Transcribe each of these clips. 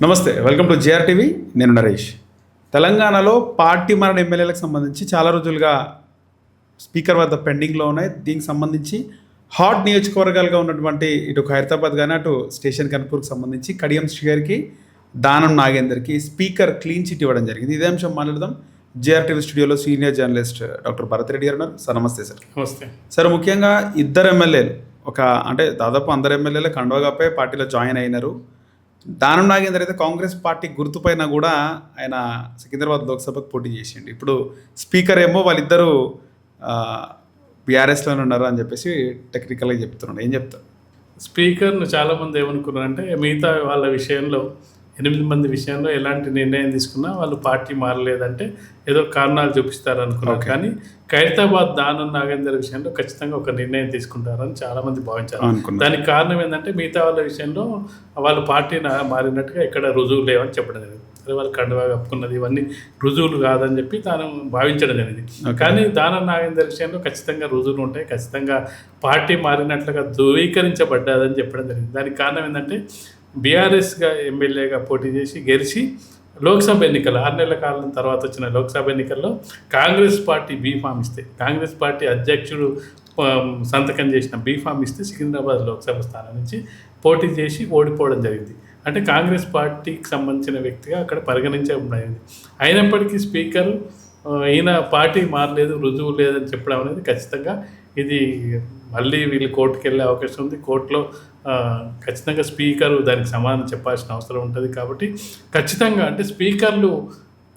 నమస్తే, welcome to JR TV. నేను నరేష్. తెలంగాణలో పార్టీ మారిన ఎమ్మెల్యేలకు సంబంధించి చాలా రోజులుగా స్పీకర్ వద్ద పెండింగ్లో ఉన్నాయి. దీనికి సంబంధించి హాట్ నియోజకవర్గాలుగా ఉన్నటువంటి ఇటు ఖైరతాబాద్ కానీ అటు స్టేషన్ కన్పూర్కి సంబంధించి కడియం శ్రీగారికి, దానం నాగేందర్కి స్పీకర్ క్లీన్ చిట్ ఇవ్వడం జరిగింది. ఇదే అంశం మాట్లాడదాం. జేఆర్ టీవీ స్టూడియోలో senior journalist doctor Bharat Reddy గారు ఉన్నారు. సార్ నమస్తే. సార్ నమస్తే. సార్, ముఖ్యంగా ఇద్దరు ఎమ్మెల్యేలు అంటే దాదాపు అందరు ఎమ్మెల్యేలు కండువాగాపై పార్టీలో జాయిన్ అయినారు. దానం నాగేందర్ అయితే కాంగ్రెస్ పార్టీ గుర్తుపైన కూడా ఆయన సికింద్రాబాద్ లోక్సభకు పోటీ చేసిండు. ఇప్పుడు స్పీకర్ ఏమో వాళ్ళిద్దరూ బీఆర్ఎస్లోనే ఉన్నారు అని చెప్పేసి టెక్నికల్గా చెప్తున్నాడు. ఏం చెప్తారు? స్పీకర్ను చాలామంది ఏమనుకున్నారంటే మిగతా వాళ్ళ విషయంలో 8 మంది విషయంలో ఎలాంటి నిర్ణయం తీసుకున్నా వాళ్ళు పార్టీ మారలేదంటే ఏదో కారణాలు చూపిస్తారు అనుకున్నారు. కానీ ఖైరతాబాద్ దానం నాగేందర్ విషయంలో ఖచ్చితంగా ఒక నిర్ణయం తీసుకుంటారని చాలామంది భావించారు. దానికి కారణం ఏంటంటే మిగతా వాళ్ళ విషయంలో వాళ్ళు పార్టీ మారినట్టుగా ఎక్కడ రుజువు లేవని చెప్పడం జరిగింది. అదే వాళ్ళు కండువా కప్పుకున్నది ఇవన్నీ రుజువులు కాదని చెప్పి తాను భావించడం జరిగింది. కానీ దానం నాగేందర్ విషయంలో ఖచ్చితంగా రుజువులు ఉంటాయి, ఖచ్చితంగా పార్టీ మారినట్లుగా ధృవీకరించబడ్డదని చెప్పడం జరిగింది. దానికి కారణం ఏంటంటే బీఆర్ఎస్గా ఎమ్మెల్యేగా పోటీ చేసి గెలిచి లోక్సభ ఎన్నికలు 6 నెలల కాలం తర్వాత వచ్చిన లోక్సభ ఎన్నికల్లో కాంగ్రెస్ పార్టీ బీఫామ్ ఇస్తే, కాంగ్రెస్ పార్టీ అధ్యక్షుడు సంతకం చేసిన బీఫామ్ ఇస్తే సికింద్రాబాద్ లోక్సభ స్థానం నుంచి పోటీ చేసి ఓడిపోవడం జరిగింది. అంటే కాంగ్రెస్ పార్టీకి సంబంధించిన వ్యక్తిగా అక్కడ పరిగణించబడింది. అయినప్పటికీ స్పీకరు ఈయన పార్టీ మారలేదు, రుజువు లేదని చెప్పడం అనేది ఖచ్చితంగా ఇది మళ్ళీ వీళ్ళు కోర్టుకు వెళ్ళే అవకాశం ఉంది. కోర్టులో ఖచ్చితంగా స్పీకరు దానికి సమాధానం చెప్పాల్సిన అవసరం ఉంటుంది. కాబట్టి ఖచ్చితంగా అంటే స్పీకర్లు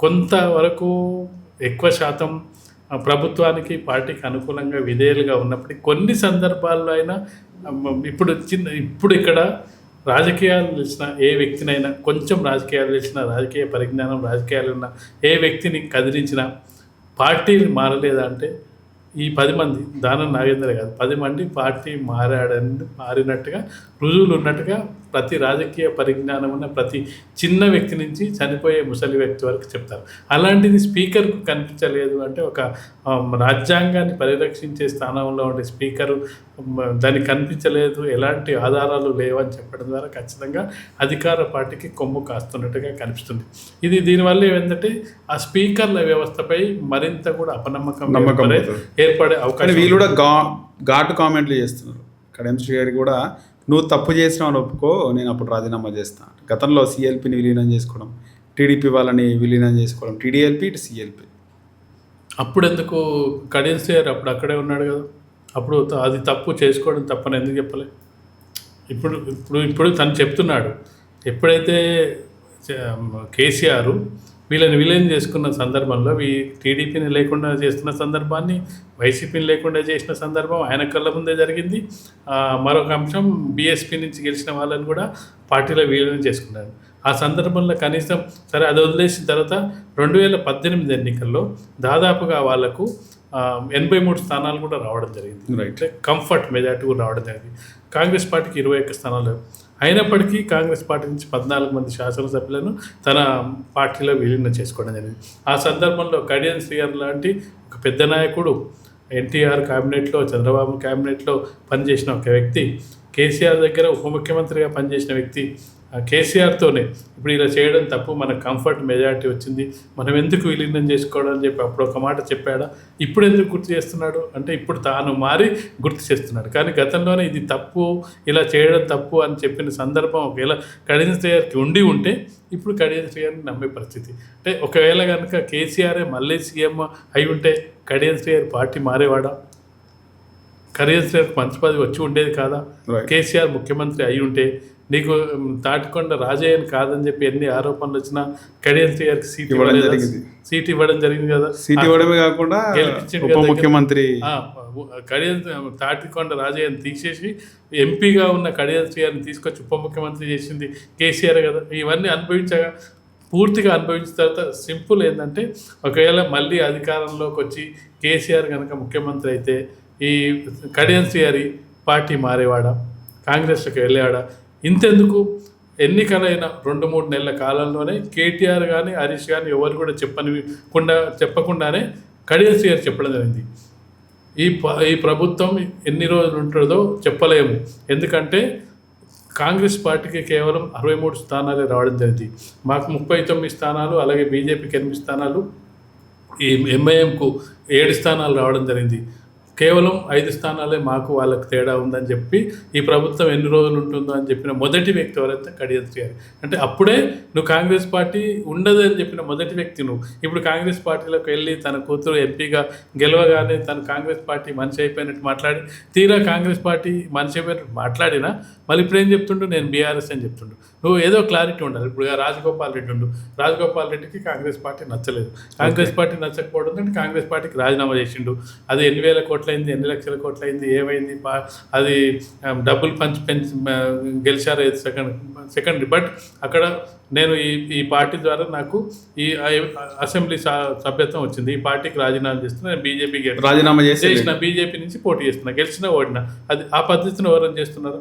కొంతవరకు ఎక్కువ శాతం ప్రభుత్వానికి పార్టీకి అనుకూలంగా విధేయులుగా ఉన్నప్పటికీ కొన్ని సందర్భాల్లో అయినా ఇప్పుడు ఇక్కడ రాజకీయాలు తెలిసిన ఏ వ్యక్తినైనా, కొంచెం రాజకీయాలు తెలిసిన, రాజకీయ పరిజ్ఞానం రాజకీయాలు ఉన్న ఏ వ్యక్తిని కదిలించినా పార్టీని మారలేదా అంటే ఈ 10 మంది దానం నాగేందర్ కాదు 10 మంది పార్టీ మారినట్టుగా రుజువులు ఉన్నట్టుగా ప్రతి రాజకీయ పరిజ్ఞానం ఉన్న ప్రతి చిన్న వ్యక్తి నుంచి చనిపోయే ముసలి వ్యక్తి వరకు చెప్తారు. అలాంటిది స్పీకర్కు కనిపించలేదు అంటే ఒక రాజ్యాంగాన్ని పరిరక్షించే స్థానంలో ఉండే స్పీకరు దానికి కనిపించలేదు, ఎలాంటి ఆధారాలు లేవని చెప్పడం ద్వారా ఖచ్చితంగా అధికార పార్టీకి కొమ్ము కాస్తున్నట్టుగా కనిపిస్తుంది. దీనివల్ల ఏంటంటే ఆ స్పీకర్ల వ్యవస్థపై మరింత కూడా అపనమ్మకం ఏర్పడే అవకాశం. వీళ్ళు కూడా ఘాటు కామెంట్లు చేస్తున్నారు. కడియం శ్రీ గారికి కూడా నువ్వు తప్పు చేసినావు ఒప్పుకో, నేను అప్పుడు రాజీనామా చేస్తాను. గతంలో సిఎల్పిని విలీనం చేసుకోవడం, టీడీపీ వాళ్ళని విలీనం చేసుకోవడం, టీడీఎల్పీ ఇటు సిఎల్పి. అప్పుడు ఎందుకు కడియం శ్రీ గారు అప్పుడు అక్కడే ఉన్నాడు కదా, అప్పుడు అది తప్పు చేసుకోవడం తప్పని ఎందుకు చెప్పలే? ఇప్పుడు తను చెప్తున్నాడు. ఎప్పుడైతే కేసీఆర్ వీళ్ళని విలీనం చేసుకున్న సందర్భంలో టీడీపీని లేకుండా చేస్తున్న సందర్భాన్ని, వైసీపీని లేకుండా చేసిన సందర్భం ఆయన కళ్ళ ముందే జరిగింది. మరొక అంశం బీఎస్పీ నుంచి గెలిచిన వాళ్ళని కూడా పార్టీలో విలీనం చేసుకున్నారు. ఆ సందర్భంలో కనీసం సరే అది వదిలేసిన తర్వాత 2018 ఎన్నికల్లో దాదాపుగా వాళ్లకు 83 స్థానాలు కూడా రావడం జరిగింది. అంటే కంఫర్ట్ మెజార్టీ కూడా రావడం జరిగింది. కాంగ్రెస్ పార్టీకి 21 స్థానాలు. అయినప్పటికీ కాంగ్రెస్ పార్టీ నుంచి 14 మంది శాసనసభ్యులను తన పార్టీలో విలీనం చేసుకోవడం జరిగింది. ఆ సందర్భంలో కడియం శ్రీ గారు లాంటి ఒక పెద్ద నాయకుడు, ఎన్టీఆర్ క్యాబినెట్లో, చంద్రబాబు క్యాబినెట్లో పనిచేసిన ఒక వ్యక్తి, కేసీఆర్ దగ్గర ఉప ముఖ్యమంత్రిగా పనిచేసిన వ్యక్తి, కేసీఆర్తోనే ఇప్పుడు ఇలా చేయడం తప్పు, మనకు కంఫర్ట్ మెజారిటీ వచ్చింది, మనం ఎందుకు విలీనం చేసుకోవడం అని చెప్పి అప్పుడు ఒక మాట చెప్పాడా? ఇప్పుడు ఎందుకు గుర్తు చేస్తున్నాడు అంటే ఇప్పుడు తాను మారి గుర్తు చేస్తున్నాడు. కానీ గతంలోనే ఇది తప్పు, ఇలా చేయడం తప్పు అని చెప్పిన సందర్భం ఒకవేళ కడియం శ్రీ గారికి ఉంటే ఇప్పుడు కడియం శ్రీ గారిని నమ్మే పరిస్థితి. అంటే ఒకవేళ కనుక కేసీఆరే మళ్ళీ సీఎం అయి ఉంటే కడియం శ్రీ గారి పార్టీ మారేవాడా? కడియం శ్రీ గారికి మంచి పదవి వచ్చి ఉండేది కాదా? కేసీఆర్ ముఖ్యమంత్రి అయి ఉంటే నీకు తాటికొండ రాజయ్యని కాదని చెప్పి ఎన్ని ఆరోపణలు వచ్చినా కడియం శ్రీ గారికి సీట్ ఇవ్వడం జరిగింది కదా. సీట్ ఇవ్వడమే కాకుండా ఉప ముఖ్యమంత్రి తాటికొండ రాజయ్యని తీసేసి ఎంపీగా ఉన్న కడియం శ్రీ గారిని తీసుకొచ్చి ఉప ముఖ్యమంత్రి చేసింది కేసీఆర్ కదా. ఇవన్నీ పూర్తిగా అనుభవించిన తర్వాత సింపుల్ ఏంటంటే ఒకవేళ మళ్ళీ అధికారంలోకి వచ్చి కేసీఆర్ కనుక ముఖ్యమంత్రి అయితే ఈ కడియం శ్రీ గారి పార్టీ మారేవాడా, కాంగ్రెస్లోకి వెళ్ళేవాడా? ఇంతెందుకు ఎన్నికలైన 2-3 నెలల కాలంలోనే కేటీఆర్ కానీ హరీష్ కానీ ఎవరు కూడా చెప్పకుండానే కడియం శ్రీ గారు చెప్పడం జరిగింది. ఈ ప్రభుత్వం ఎన్ని రోజులు ఉంటుందో చెప్పలేము, ఎందుకంటే కాంగ్రెస్ పార్టీకి కేవలం 63 స్థానాలే రావడం జరిగింది. మాకు 39 స్థానాలు, అలాగే బీజేపీకి 8 స్థానాలు, ఈ ఎంఐఎంకు 7 స్థానాలు రావడం జరిగింది. కేవలం 5 స్థానాలే మాకు వాళ్ళకి తేడా ఉందని చెప్పి ఈ ప్రభుత్వం ఎన్ని రోజులు ఉంటుందో అని చెప్పిన మొదటి వ్యక్తి ఎవరైతే కడియం శ్రీహరి. అంటే అప్పుడే నువ్వు కాంగ్రెస్ పార్టీ ఉండదు అని చెప్పిన మొదటి వ్యక్తి నువ్వు. ఇప్పుడు కాంగ్రెస్ పార్టీలోకి వెళ్ళి తన కూతురు ఎంపీగా గెలవగానే తను కాంగ్రెస్ పార్టీ మనిషి అయిపోయినట్టు మాట్లాడి, తీరా కాంగ్రెస్ పార్టీ మనిషి అయిపోయినట్టు మాట్లాడినా మళ్ళీ ఇప్పుడు ఏం చెప్తుండు, నేను బీఆర్ఎస్ అని చెప్తుండు. నువ్వు ఏదో క్లారిటీ ఉండాలి. ఇప్పుడు రాజగోపాల్ రెడ్డి ఉండు, రాజగోపాల్ రెడ్డికి కాంగ్రెస్ పార్టీ నచ్చలేదు. కాంగ్రెస్ పార్టీ నచ్చకపోవడంతో కాంగ్రెస్ పార్టీకి రాజీనామా చేసిండు. అది 8,000 కోట్లయింది, 8 లక్షల కోట్లయింది, ఏమైంది అది డబ్బులు పెంచి గెలిచారు సెకండరీ. బట్ అక్కడ నేను ఈ పార్టీ ద్వారా నాకు ఈ అసెంబ్లీ సభ్యత్వం వచ్చింది. ఈ పార్టీకి రాజీనామా చేస్తున్నా, నేను బీజేపీకి రాజీనామా చేసిన, బీజేపీ నుంచి పోటీ చేస్తున్నా, గెలిచినా ఓడినా. అది ఆ పద్ధతిని ఎవరైనా చేస్తున్నారు.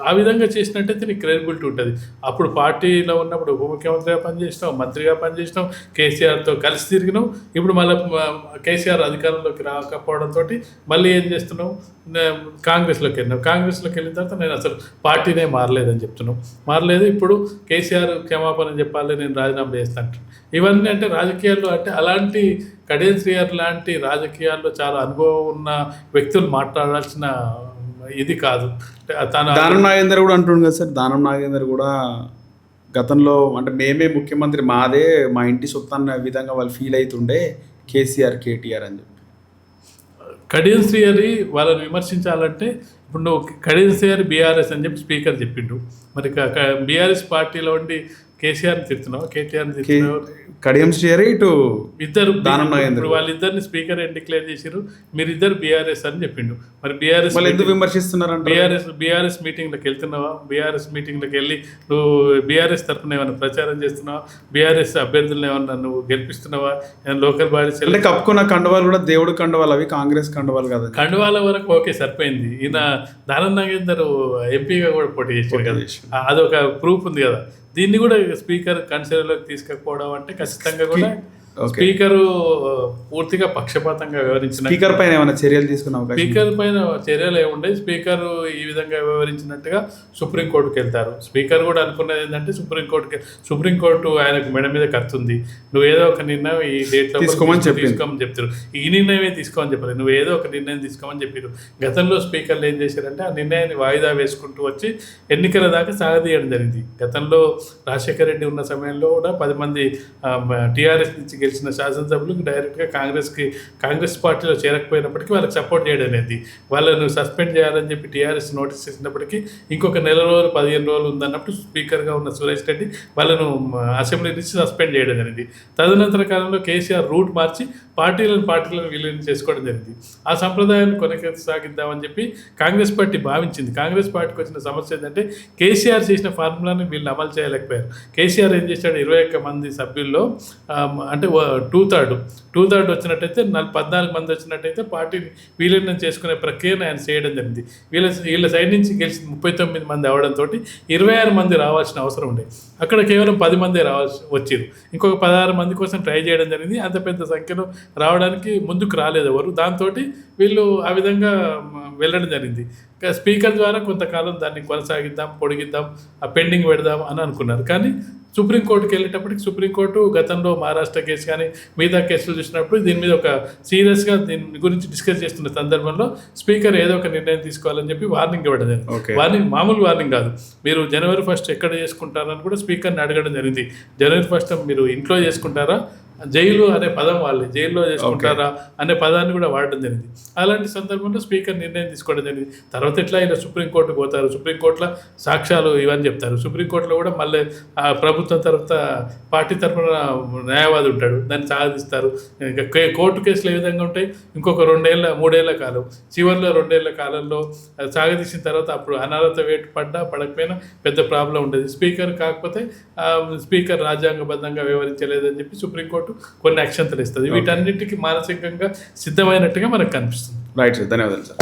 ఆ విధంగా చేసినట్టయితే నీకు క్రెడిబిలిటీ ఉంటుంది. అప్పుడు పార్టీలో ఉన్నప్పుడు ఉప ముఖ్యమంత్రిగా పనిచేసినావు, మంత్రిగా పనిచేసినావు, కేసీఆర్తో కలిసి తిరిగినావు. ఇప్పుడు మళ్ళీ కేసీఆర్ అధికారంలోకి రాకపోవడంతో మళ్ళీ ఏం చేస్తున్నావు, కాంగ్రెస్లోకి వెళ్ళినావు. కాంగ్రెస్లోకి వెళ్ళిన తర్వాత నేను అసలు పార్టీనే మారలేదని చెప్తున్నావు. మారలేదు. ఇప్పుడు కేసీఆర్ క్షమాపణ చెప్పాలి, నేను రాజీనామా చేస్తాను. ఇవన్నీ అంటే రాజకీయాల్లో అంటే అలాంటి కడియం శ్రీహరి లాంటి రాజకీయాల్లో చాలా అనుభవం ఉన్న వ్యక్తులు మాట్లాడాల్సిన ఇది కాదు. దానం నాగేందర్ కూడా అంటుండు కదా సార్. దానం నాగేందర్ కూడా గతంలో అంటే మేమే ముఖ్యమంత్రి, మాదే మా ఇంటి సొత్తు అన్న విధంగా వాళ్ళు ఫీల్ అవుతుండే కేసీఆర్ కేటీఆర్ అని చెప్పి. కడియం శ్రీహరి వాళ్ళని విమర్శించాలంటే ఇప్పుడు నువ్వు కడియం శ్రీహరి బీఆర్ఎస్ అని చెప్పి స్పీకర్ చెప్పిండు. మరి బీఆర్ఎస్ పార్టీలో ఉండి కేసీఆర్ని తిడుతున్నావు, కేటీఆర్ని తిడుతున్నావు. కడియం శ్రీహరి ఇటు ఇద్దరు దానం నాగేందర్ ఇప్పుడు వాళ్ళిద్దరిని స్పీకర్ ఏం డిక్లేర్ చేశారు, మీరిద్దరు బీఆర్ఎస్ అని చెప్పిండు. మరి బీఆర్ఎస్ ఎందుకు విమర్శిస్తున్నారంటే బీఆర్ఎస్ మీటింగ్లకు వెళ్తున్నావా? బీఆర్ఎస్ మీటింగ్లకు వెళ్ళి నువ్వు బీఆర్ఎస్ తరఫున ఏమైనా ప్రచారం చేస్తున్నావా? బీఆర్ఎస్ అభ్యర్థులను ఏమన్నా నువ్వు గెలిపిస్తున్నావా? లోకల్ బాడీస్ అంటే కప్పుకున్న కండువాలు కూడా దేవుడు కండువాలు, అవి కాంగ్రెస్ కండువాలు కదా. కండువాల వరకు ఓకే సరిపోయింది. ఈయన దానం నాగేందర్ ఎంపీగా కూడా పోటీ చేశారు కదా, అదొక ప్రూఫ్ ఉంది కదా. దీన్ని కూడా స్పీకర్ కన్సిడర్లోకి తీసుకపోవడం అంటే ఖచ్చితంగా కూడా స్పీకరు పూర్తిగా పక్షపాతంగా వ్యవహరించిన, స్పీకర్ పైన ఏమైనా చర్యలు తీసుకున్న అవకాశం, స్పీకర్ పైన చర్యలు ఏముండే, స్పీకర్ ఈ విధంగా వ్యవహరించినట్టుగా సుప్రీంకోర్టుకి వెళ్తారు. స్పీకర్ కూడా అనుకున్నది ఏంటంటే సుప్రీంకోర్టు ఆయనకు మెడ మీద కత్తుంది, నువ్వు ఏదో ఒక నిర్ణయం ఈ డేట్లో తీసుకోమని చెప్తారు. ఈ నిర్ణయమే తీసుకోమని చెప్పారు, నువ్వు ఏదో ఒక నిర్ణయం తీసుకోమని చెప్పారు. గతంలో స్పీకర్లు ఏం చేశారంటే ఆ నిర్ణయాన్ని వాయిదా వేసుకుంటూ వచ్చి ఎన్నికల దాకా సాగదీయడం జరిగింది. గతంలో రాజశేఖర రెడ్డి ఉన్న సమయంలో కూడా 10 మంది టీఆర్ఎస్ నుంచి గెలిచిన శాసనసభ్యులకు డైరెక్ట్గా కాంగ్రెస్ పార్టీలో చేరకపోయినప్పటికీ వాళ్ళకి సపోర్ట్ చేయడం అనేది, వాళ్ళను సస్పెండ్ చేయాలని చెప్పి టీఆర్ఎస్ నోటీస్ చేసినప్పటికీ ఇంకొక నెల రోజులు 15 రోజులు ఉందన్నప్పుడు స్పీకర్గా ఉన్న సురేష్ రెడ్డి వాళ్ళను అసెంబ్లీ నుంచి సస్పెండ్ చేయడం జరిగింది. తదనంతర కాలంలో కేసీఆర్ రూట్ మార్చి పార్టీలను విలీనం చేసుకోవడం జరిగింది. ఆ సంప్రదాయాన్ని కొనసాగిద్దామని చెప్పి కాంగ్రెస్ పార్టీ భావించింది. కాంగ్రెస్ పార్టీకి వచ్చిన సమస్య ఏంటంటే కేసీఆర్ చేసిన ఫార్ములాని వీళ్ళు అమలు చేయలేకపోయారు. కేసీఆర్ ఏం చేశాడు, 21 మంది సభ్యుల్లో అంటే 2/3 వచ్చినట్టయితే 14 మంది వచ్చినట్టయితే పార్టీని విలీనం చేసుకునే ప్రక్రియను ఆయన చేయడం జరిగింది. వీళ్ళ సైడ్ నుంచి గెలిచి 39 మంది అవడంతో 26 మంది రావాల్సిన అవసరం ఉండేది. అక్కడ కేవలం 10 మందే వచ్చారు. ఇంకొక 16 మంది కోసం ట్రై చేయడం జరిగింది. అంత పెద్ద సంఖ్యలో రావడానికి ముందుకు రాలేదు ఎవరు. దాంతో వీళ్ళు ఆ విధంగా వెళ్ళడం జరిగింది. స్పీకర్ ద్వారా కొంతకాలం దాన్ని కొనసాగిద్దాం, పొడిగిద్దాం, పెండింగ్ పెడదాం అని అనుకున్నారు. కానీ సుప్రీంకోర్టుకి వెళ్ళేటప్పటికి సుప్రీంకోర్టు గతంలో మహారాష్ట్ర కేసు కానీ మిగతా కేసులు చూసినప్పుడు దీని మీద ఒక సీరియస్గా దీని గురించి డిస్కస్ చేస్తున్న సందర్భంలో స్పీకర్ ఏదో ఒక నిర్ణయం తీసుకోవాలని చెప్పి వార్నింగ్ ఇవ్వడం జరిగింది. వార్నింగ్ మామూలు వార్నింగ్ కాదు, మీరు January 1 ఎక్కడ చేసుకుంటారని కూడా స్పీకర్ని అడగడం జరిగింది. January 1 మీరు ఇంట్లో చేసుకుంటారా, జైలు అనే పదం వాళ్ళే, జైల్లో చేసుకుంటారా అనే పదాన్ని కూడా వాడడం జరిగింది. అలాంటి సందర్భంలో స్పీకర్ నిర్ణయం తీసుకోవడం జరిగింది. తర్వాత ఎట్లా ఇలా సుప్రీంకోర్టుకు పోతారు, సుప్రీంకోర్టులో సాక్ష్యాలు ఇవన్నీ చెప్తారు. సుప్రీంకోర్టులో కూడా మళ్ళీ ప్రభుత్వం తర్వాత పార్టీ తరఫున న్యాయవాది ఉంటాడు, దాన్ని సాధిస్తారు. కోర్టు కేసులు ఏ విధంగా ఉంటాయి, ఇంకొక 2-3 ఏళ్ల కాలం, చివరిలో 2 ఏళ్ల కాలంలో సాగదీసిన తర్వాత అప్పుడు అనర్హత వేటు పడకపోయినా పెద్ద ప్రాబ్లం ఉండేది. స్పీకర్ కాకపోతే స్పీకర్ రాజ్యాంగబద్ధంగా వ్యవహరించలేదని చెప్పి సుప్రీంకోర్టు కొన్ని అక్షంతలు ఇస్తుంది. వీటన్నిటికీ మానసికంగా సిద్ధమైనట్టుగా మనకు కనిపిస్తుంది. రైట్ సార్, ధన్యవాదాలు సార్.